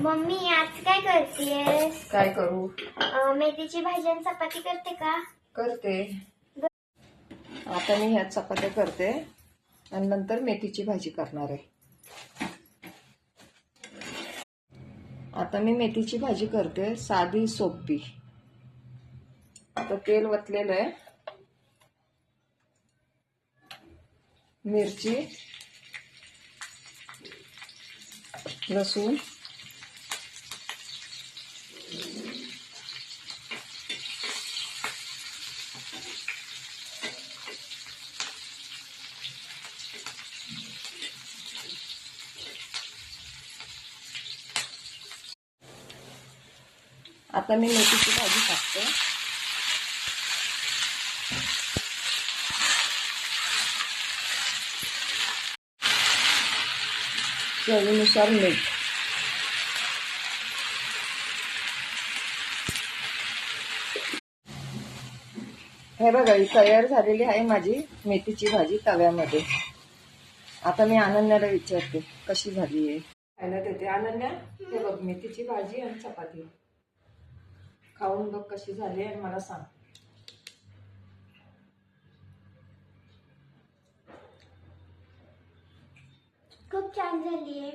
Mummy आज काय करतेस? काय करू? मेथीची भाजी आणि चपाती करते का? करते. आता मी ह्या चपात्या करते आणि नंतर मेथीची भाजी करणार आहे. आता मी मेथीची भाजी करते, साधी सोपी. आता तेल वतलेलं आहे. मिरची, लसूण, आता मी मेथीची भाजी टाकते. चवीनुसार मीठ. हे बघा, ही तयार झालेली आहे माझी मेथीची भाजी तव्यामध्ये. आता मी अनन्याला विचारते कशी झाली आहे. खायला देते. अनन्या, हे बघ मेथीची भाजी आणि चपाती खाऊन बघ कशी झाली आणि मला सांग. खूप छान झाली आहे.